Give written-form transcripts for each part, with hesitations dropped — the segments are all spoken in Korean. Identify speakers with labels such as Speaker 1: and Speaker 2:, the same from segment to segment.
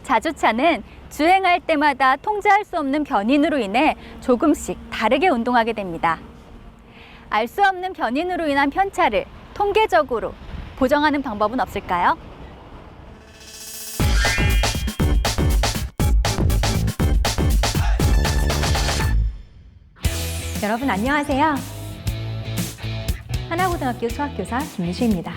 Speaker 1: 자주차는 주행할 때마다 통제할 수 없는 변인으로 인해 조금씩 다르게 운동하게 됩니다. 알 수 없는 변인으로 인한 편차를 통계적으로 보정하는 방법은 없을까요?
Speaker 2: 여러분 안녕하세요. 하나고등학교 수학교사 김미주입니다.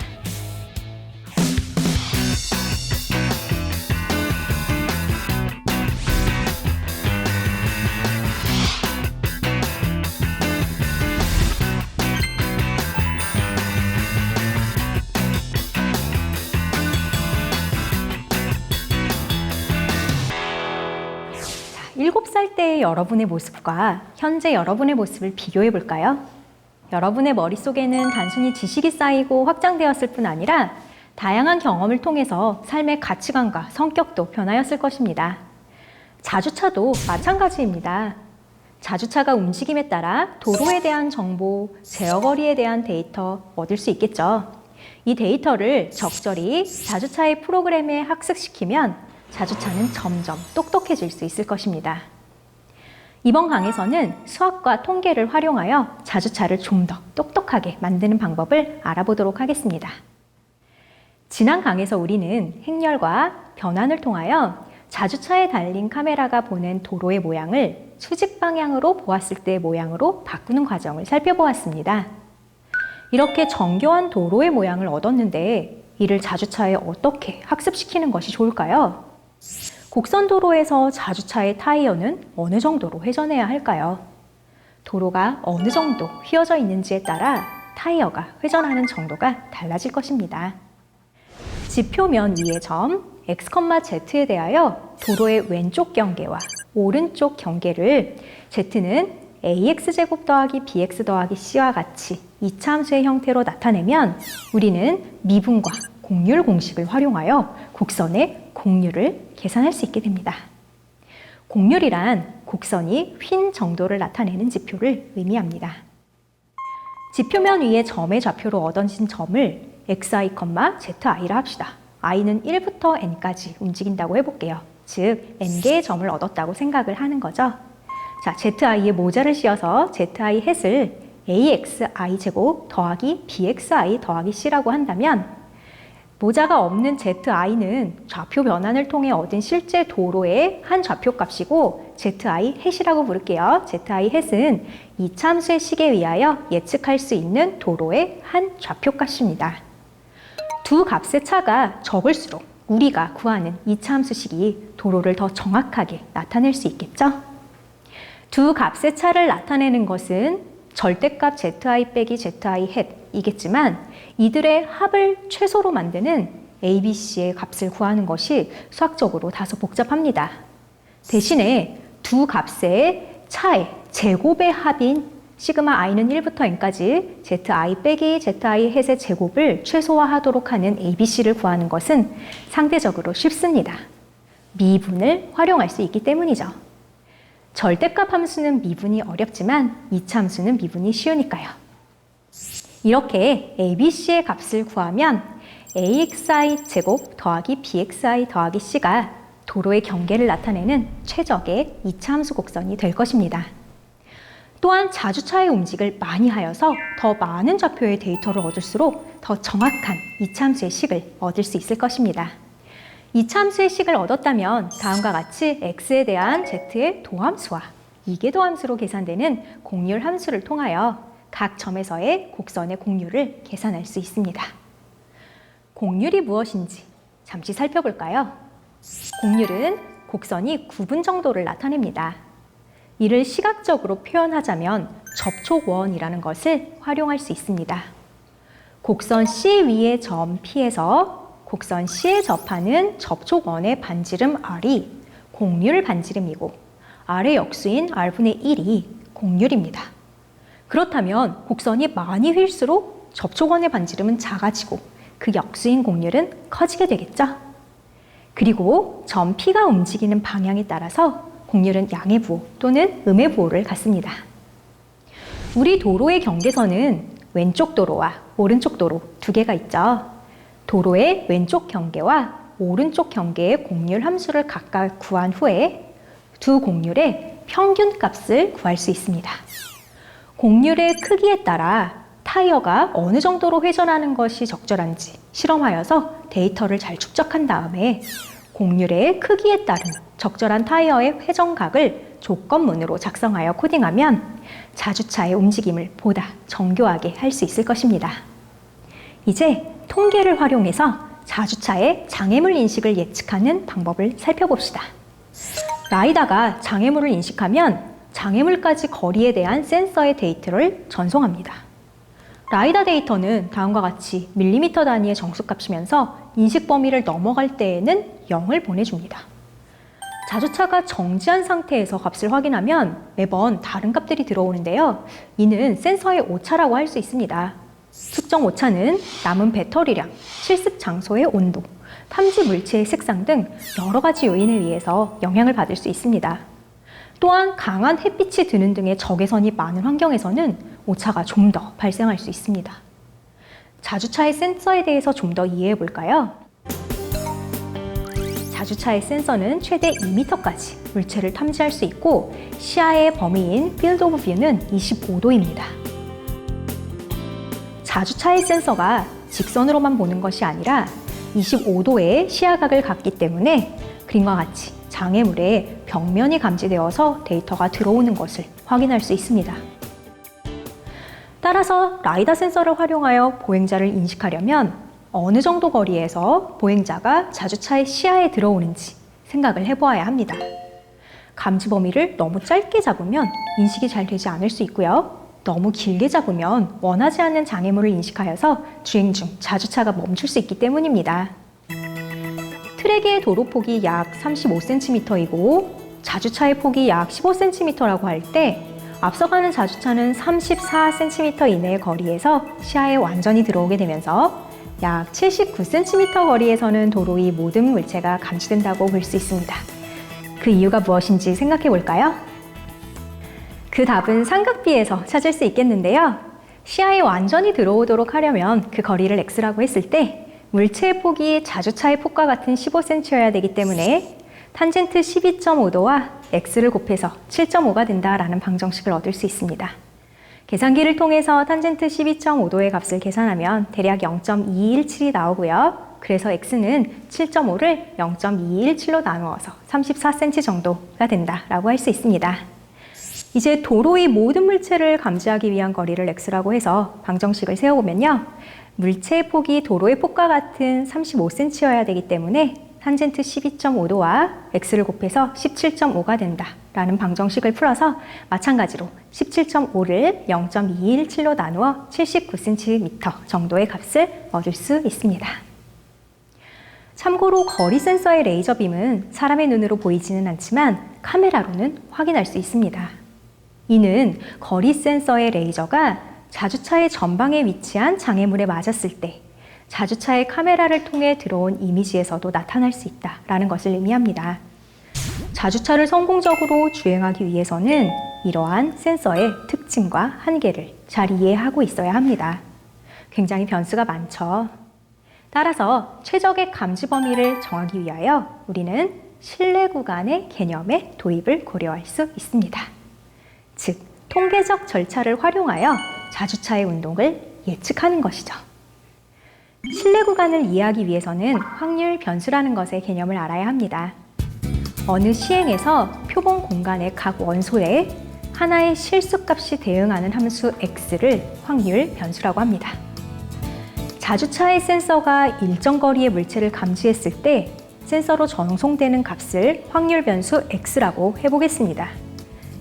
Speaker 2: 자, 7살 때의 여러분의 모습과 현재 여러분의 모습을 비교해 볼까요? 여러분의 머릿속에는 단순히 지식이 쌓이고 확장되었을 뿐 아니라 다양한 경험을 통해서 삶의 가치관과 성격도 변하였을 것입니다. 자주차도 마찬가지입니다. 자주차가 움직임에 따라 도로에 대한 정보, 제어거리에 대한 데이터 얻을 수 있겠죠. 이 데이터를 적절히 자주차의 프로그램에 학습시키면 자주차는 점점 똑똑해질 수 있을 것입니다. 이번 강에서는 수학과 통계를 활용하여 자주차를 좀 더 똑똑하게 만드는 방법을 알아보도록 하겠습니다. 지난 강에서 우리는 행렬과 변환을 통하여 자주차에 달린 카메라가 보낸 도로의 모양을 수직 방향으로 보았을 때의 모양으로 바꾸는 과정을 살펴보았습니다. 이렇게 정교한 도로의 모양을 얻었는데 이를 자주차에 어떻게 학습시키는 것이 좋을까요? 곡선 도로에서 자주차의 타이어는 어느 정도로 회전해야 할까요? 도로가 어느 정도 휘어져 있는지에 따라 타이어가 회전하는 정도가 달라질 것입니다. 지표면 위의 점 x, z에 대하여 도로의 왼쪽 경계와 오른쪽 경계를 z는 ax제곱 더하기 bx 더하기 c와 같이 이차함수의 형태로 나타내면 우리는 미분과 곡률 공식을 활용하여 곡선의 곡률을 계산할 수 있게 됩니다. 곡률이란 곡선이 휜 정도를 나타내는 지표를 의미합니다. 지표면 위에 점의 좌표로 얻어진 점을 xi, zi라 합시다. i는 1부터 n까지 움직인다고 해볼게요. 즉, n개의 점을 얻었다고 생각을 하는 거죠. 자, zi에 모자를 씌워서 zi 햇을 axi 제곱 더하기 bxi 더하기 c라고 한다면 모자가 없는 zi는 좌표 변환을 통해 얻은 실제 도로의 한 좌표값이고 zi 햇이라고 부를게요. zi 햇은 이차함수의 식에 의하여 예측할 수 있는 도로의 한 좌표값입니다. 두 값의 차가 적을수록 우리가 구하는 이차함수식이 도로를 더 정확하게 나타낼 수 있겠죠? 두 값의 차를 나타내는 것은 절대값 zi 빼기 zi 햇이겠지만 이들의 합을 최소로 만드는 ABC의 값을 구하는 것이 수학적으로 다소 복잡합니다. 대신에 두 값의 차의 제곱의 합인 시그마 i는 1부터 n까지 zi 빼기 zi 햇의 제곱을 최소화하도록 하는 ABC를 구하는 것은 상대적으로 쉽습니다. 미분을 활용할 수 있기 때문이죠. 절대값 함수는 미분이 어렵지만 이차함수는 미분이 쉬우니까요. 이렇게 ABC의 값을 구하면 AXI 제곱 더하기 BXI 더하기 C가 도로의 경계를 나타내는 최적의 이차함수 곡선이 될 것입니다. 또한 자주차의 움직임을 많이 하여서 더 많은 좌표의 데이터를 얻을수록 더 정확한 이차함수의 식을 얻을 수 있을 것입니다. 이차함수의 식을 얻었다면 다음과 같이 x에 대한 z의 도함수와 이계도함수로 계산되는 곡률 함수를 통하여 각 점에서의 곡선의 곡률을 계산할 수 있습니다. 곡률이 무엇인지 잠시 살펴볼까요? 곡률은 곡선이 구분 정도를 나타냅니다. 이를 시각적으로 표현하자면 접촉원이라는 것을 활용할 수 있습니다. 곡선 C 위의 점 P에서 곡선 C에 접하는 접촉원의 반지름 R이 곡률 반지름이고 R의 역수인 R분의 1이 곡률입니다. 그렇다면 곡선이 많이 휠수록 접촉원의 반지름은 작아지고 그 역수인 곡률은 커지게 되겠죠? 그리고 점 P가 움직이는 방향에 따라서 곡률은 양의 부호 또는 음의 부호를 갖습니다. 우리 도로의 경계선은 왼쪽 도로와 오른쪽 도로 두 개가 있죠. 도로의 왼쪽 경계와 오른쪽 경계의 곡률 함수를 각각 구한 후에 두 곡률의 평균 값을 구할 수 있습니다. 곡률의 크기에 따라 타이어가 어느 정도로 회전하는 것이 적절한지 실험하여서 데이터를 잘 축적한 다음에 곡률의 크기에 따른 적절한 타이어의 회전각을 조건문으로 작성하여 코딩하면 자주차의 움직임을 보다 정교하게 할 수 있을 것입니다. 이제 통계를 활용해서 자주차의 장애물 인식을 예측하는 방법을 살펴봅시다. 라이다가 장애물을 인식하면 장애물까지 거리에 대한 센서의 데이터를 전송합니다. 라이다 데이터는 다음과 같이 밀리미터 단위의 정수값이면서 인식 범위를 넘어갈 때에는 0을 보내줍니다. 자주차가 정지한 상태에서 값을 확인하면 매번 다른 값들이 들어오는데요. 이는 센서의 오차라고 할 수 있습니다. 특정 오차는 남은 배터리량, 실습 장소의 온도, 탐지 물체의 색상 등 여러 가지 요인에 의해서 영향을 받을 수 있습니다. 또한 강한 햇빛이 드는 등의 적외선이 많은 환경에서는 오차가 좀 더 발생할 수 있습니다. 자주차의 센서에 대해서 좀 더 이해해 볼까요? 자주차의 센서는 최대 2m까지 물체를 탐지할 수 있고 시야의 범위인 Field of View는 25도입니다. 자주차의 센서가 직선으로만 보는 것이 아니라 25도의 시야각을 갖기 때문에 그림과 같이 장애물에 벽면이 감지되어서 데이터가 들어오는 것을 확인할 수 있습니다. 따라서 라이다 센서를 활용하여 보행자를 인식하려면 어느 정도 거리에서 보행자가 자주차의 시야에 들어오는지 생각을 해보아야 합니다. 감지 범위를 너무 짧게 잡으면 인식이 잘 되지 않을 수 있고요. 너무 길게 잡으면 원하지 않는 장애물을 인식하여서 주행 중 자주차가 멈출 수 있기 때문입니다. 트랙의 도로 폭이 약 35cm이고 자주차의 폭이 약 15cm라고 할 때 앞서가는 자주차는 34cm 이내의 거리에서 시야에 완전히 들어오게 되면서 약 79cm 거리에서는 도로 위 모든 물체가 감지된다고 볼 수 있습니다. 그 이유가 무엇인지 생각해 볼까요? 그 답은 삼각비에서 찾을 수 있겠는데요. 시야에 완전히 들어오도록 하려면 그 거리를 x라고 했을 때 물체의 폭이 자주차의 폭과 같은 15cm여야 되기 때문에 탄젠트 12.5도와 x를 곱해서 7.5가 된다라는 방정식을 얻을 수 있습니다. 계산기를 통해서 탄젠트 12.5도의 값을 계산하면 대략 0.2217이 나오고요. 그래서 x는 7.5를 0.2217로 나누어서 34cm 정도가 된다라고 할 수 있습니다. 이제 도로의 모든 물체를 감지하기 위한 거리를 x라고 해서 방정식을 세워보면요. 물체의 폭이 도로의 폭과 같은 35cm여야 되기 때문에 탄젠트 12.5도와 x를 곱해서 17.5가 된다라는 방정식을 풀어서 마찬가지로 17.5를 0.217로 나누어 79cm 정도의 값을 얻을 수 있습니다. 참고로 거리 센서의 레이저 빔은 사람의 눈으로 보이지는 않지만 카메라로는 확인할 수 있습니다. 이는 거리 센서의 레이저가 자주차의 전방에 위치한 장애물에 맞았을 때 자주차의 카메라를 통해 들어온 이미지에서도 나타날 수 있다는 것을 의미합니다. 자주차를 성공적으로 주행하기 위해서는 이러한 센서의 특징과 한계를 잘 이해하고 있어야 합니다. 굉장히 변수가 많죠. 따라서 최적의 감지 범위를 정하기 위하여 우리는 실내 구간의 개념의 도입을 고려할 수 있습니다. 즉, 통계적 절차를 활용하여 자주차의 운동을 예측하는 것이죠. 실내 구간을 이해하기 위해서는 확률 변수라는 것의 개념을 알아야 합니다. 어느 시행에서 표본 공간의 각 원소에 하나의 실수값이 대응하는 함수 x를 확률 변수라고 합니다. 자주차의 센서가 일정 거리의 물체를 감지했을 때 센서로 전송되는 값을 확률 변수 x라고 해보겠습니다.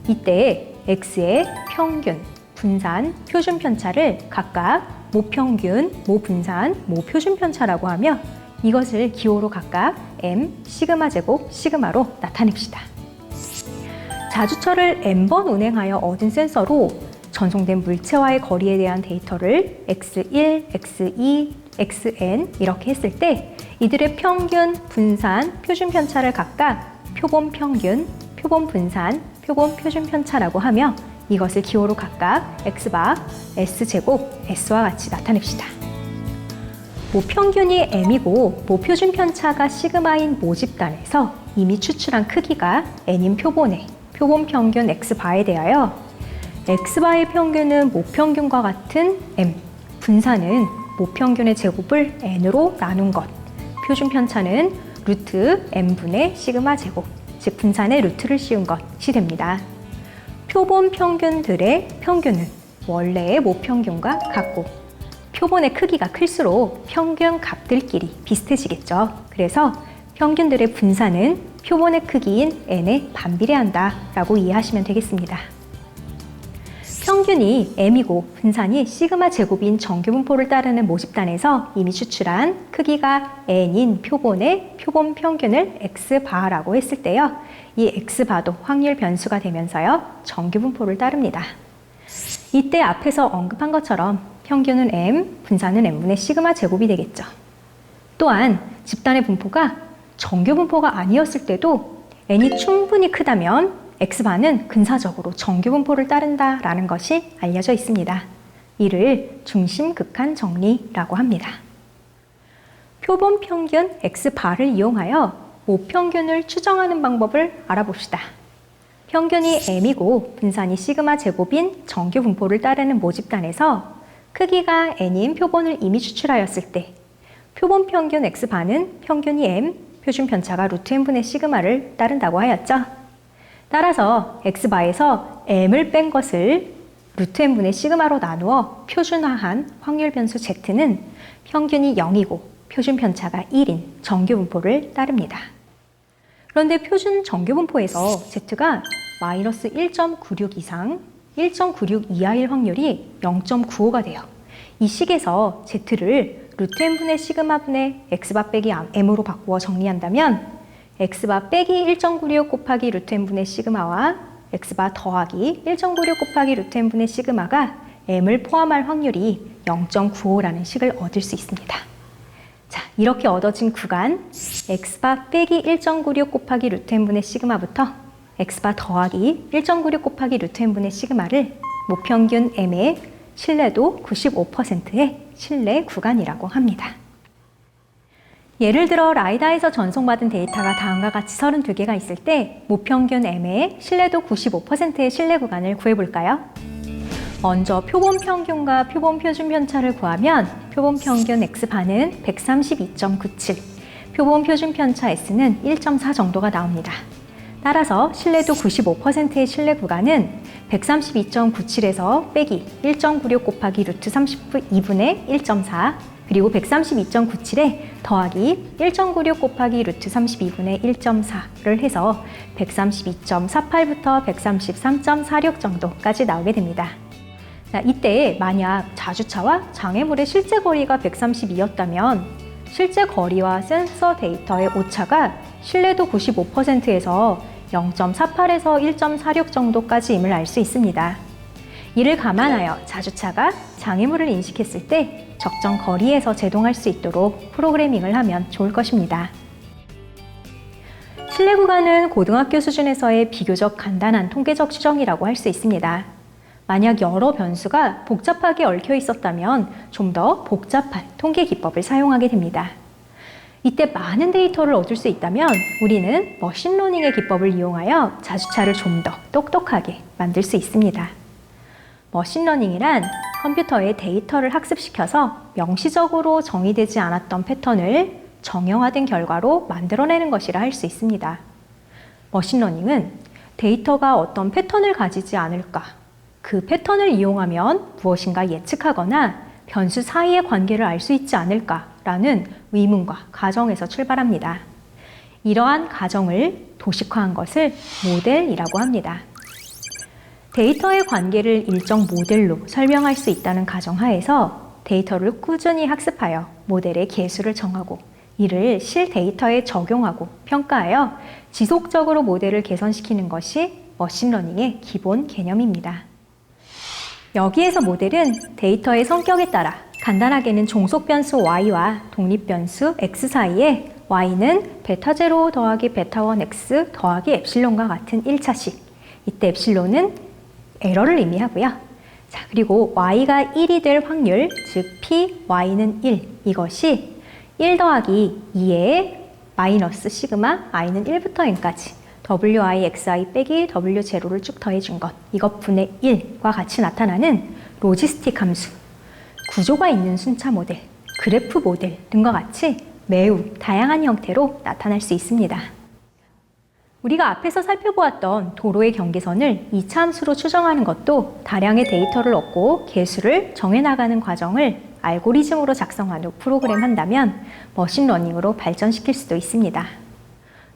Speaker 2: 이때 x의 평균, 분산, 표준 편차를 각각 모평균, 모분산, 모표준 편차라고 하며 이것을 기호로 각각 m, 시그마 제곱, 시그마로 나타냅시다. 자주차를 n번 운행하여 얻은 센서로 전송된 물체와의 거리에 대한 데이터를 x1, x2, xn 이렇게 했을 때 이들의 평균, 분산, 표준 편차를 각각 표본 평균, 표본 분산, 표본 표준 편차라고 하며 이것을 기호로 각각 x바, s제곱, s와 같이 나타냅시다. 모평균이 m이고 모표준 편차가 시그마인 모집단에서 이미 추출한 크기가 n인 표본의 표본 평균 x바에 대하여 x바의 평균은 모평균과 같은 m, 분산은 모평균의 제곱을 n으로 나눈 것, 표준 편차는 루트 m분의 시그마 제곱, 즉 분산의 루트를 씌운 것이 됩니다. 표본 평균들의 평균은 원래의 모평균과 같고 표본의 크기가 클수록 평균 값들끼리 비슷해지겠죠. 그래서 평균들의 분산은 표본의 크기인 n에 반비례한다 라고 이해하시면 되겠습니다. 평균이 m이고 분산이 시그마 제곱인 정규분포를 따르는 모집단에서 이미 추출한 크기가 n인 표본의 표본 평균을 x바라고 했을 때요. 이 x바도 확률 변수가 되면서요. 정규분포를 따릅니다. 이때 앞에서 언급한 것처럼 평균은 m, 분산은 m분의 시그마 제곱이 되겠죠. 또한 집단의 분포가 정규분포가 아니었을 때도 n이 충분히 크다면 x바는 근사적으로 정규분포를 따른다라는 것이 알려져 있습니다. 이를 중심극한 정리라고 합니다. 표본 평균 x바를 이용하여 모평균을 추정하는 방법을 알아봅시다. 평균이 m이고 분산이 시그마 제곱인 정규분포를 따르는 모집단에서 크기가 n인 표본을 이미 추출하였을 때 표본 평균 x바는 평균이 m, 표준 편차가 루트 m분의 시그마를 따른다고 하였죠. 따라서 x바에서 m을 뺀 것을 루트 m분의 시그마로 나누어 표준화한 확률 변수 z는 평균이 0이고 표준 편차가 1인 정규분포를 따릅니다. 그런데 표준 정규분포에서 z가 마이너스 1.96 이상 1.96 이하일 확률이 0.95가 돼요. 이 식에서 z를 루트 m분의 시그마분의 x바 빼기 m으로 바꾸어 정리한다면 x바 빼기 1.96 곱하기 루트 m분의 시그마와 x바 더하기 1.96 곱하기 루트 m분의 시그마가 m을 포함할 확률이 0.95라는 식을 얻을 수 있습니다. 자, 이렇게 얻어진 구간 x바 빼기 1.96 곱하기 루트 m분의 시그마부터 x바 더하기 1.96 곱하기 루트 m분의 시그마를 모평균 m의 신뢰도 95%의 신뢰 구간이라고 합니다. 예를 들어 라이다에서 전송받은 데이터가 다음과 같이 32개가 있을 때 모평균 m의 신뢰도 95%의 신뢰 구간을 구해볼까요? 먼저 표본 평균과 표본 표준 편차를 구하면 표본 평균 x바는 132.97, 표본 표준 편차 s는 1.4 정도가 나옵니다. 따라서 신뢰도 95%의 신뢰 구간은 132.97에서 빼기 1.96 곱하기 루트 32분의 1.4 그리고 132.97에 더하기 1.96 곱하기 루트 32분의 1.4를 해서 132.48부터 133.46 정도까지 나오게 됩니다. 자, 이때 만약 자주차와 장애물의 실제 거리가 132였다면 실제 거리와 센서 데이터의 오차가 신뢰도 95%에서 0.48에서 1.46 정도까지임을 알 수 있습니다. 이를 감안하여 자주차가 장애물을 인식했을 때 적정 거리에서 제동할 수 있도록 프로그래밍을 하면 좋을 것입니다. 신뢰 구간은 고등학교 수준에서의 비교적 간단한 통계적 추정이라고 할 수 있습니다. 만약 여러 변수가 복잡하게 얽혀 있었다면 좀 더 복잡한 통계 기법을 사용하게 됩니다. 이때 많은 데이터를 얻을 수 있다면 우리는 머신러닝의 기법을 이용하여 자주차를 좀 더 똑똑하게 만들 수 있습니다. 머신러닝이란 컴퓨터에 데이터를 학습시켜서 명시적으로 정의되지 않았던 패턴을 정형화된 결과로 만들어내는 것이라 할 수 있습니다. 머신러닝은 데이터가 어떤 패턴을 가지지 않을까, 그 패턴을 이용하면 무엇인가 예측하거나 변수 사이의 관계를 알 수 있지 않을까라는 의문과 가정에서 출발합니다. 이러한 가정을 도식화한 것을 모델이라고 합니다. 데이터의 관계를 일정 모델로 설명할 수 있다는 가정하에서 데이터를 꾸준히 학습하여 모델의 계수를 정하고 이를 실데이터에 적용하고 평가하여 지속적으로 모델을 개선시키는 것이 머신러닝의 기본 개념입니다. 여기에서 모델은 데이터의 성격에 따라 간단하게는 종속변수 y와 독립변수 x 사이에 y는 베타0 더하기 베타1x 더하기 엡실론과 같은 1차식, 이때 엡실론은 에러를 의미하고요. 자, 그리고 y가 1이 될 확률, 즉 p, y는 1. 이것이 1 더하기 2의 마이너스 시그마 i는 1부터 n까지 wi, xi 빼기 w 제로를 쭉 더해준 것, 이것 분의 1과 같이 나타나는 로지스틱 함수, 구조가 있는 순차 모델, 그래프 모델 등과 같이 매우 다양한 형태로 나타날 수 있습니다. 우리가 앞에서 살펴보았던 도로의 경계선을 2차 함수로 추정하는 것도 다량의 데이터를 얻고 개수를 정해나가는 과정을 알고리즘으로 작성한 후 프로그램한다면 머신러닝으로 발전시킬 수도 있습니다.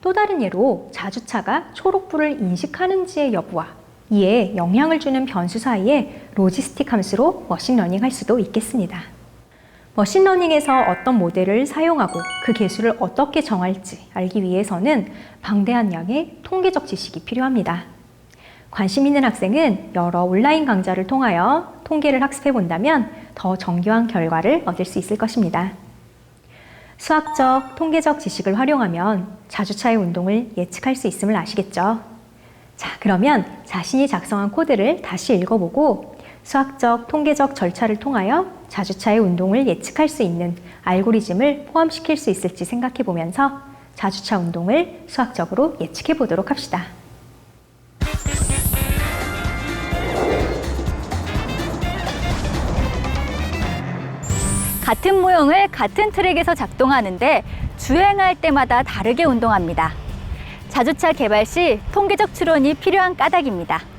Speaker 2: 또 다른 예로 자주차가 초록불을 인식하는지의 여부와 이에 영향을 주는 변수 사이에 로지스틱 함수로 머신러닝 할 수도 있겠습니다. 머신러닝에서 어떤 모델을 사용하고 그 개수를 어떻게 정할지 알기 위해서는 방대한 양의 통계적 지식이 필요합니다. 관심 있는 학생은 여러 온라인 강좌를 통하여 통계를 학습해 본다면 더 정교한 결과를 얻을 수 있을 것입니다. 수학적, 통계적 지식을 활용하면 자주차의 운동을 예측할 수 있음을 아시겠죠? 자, 그러면 자신이 작성한 코드를 다시 읽어보고 수학적, 통계적 절차를 통하여 자주차의 운동을 예측할 수 있는 알고리즘을 포함시킬 수 있을지 생각해 보면서 자주차 운동을 수학적으로 예측해 보도록 합시다.
Speaker 1: 같은 모형을 같은 트랙에서 작동하는데 주행할 때마다 다르게 운동합니다. 자주차 개발 시 통계적 추론이 필요한 까닭입니다.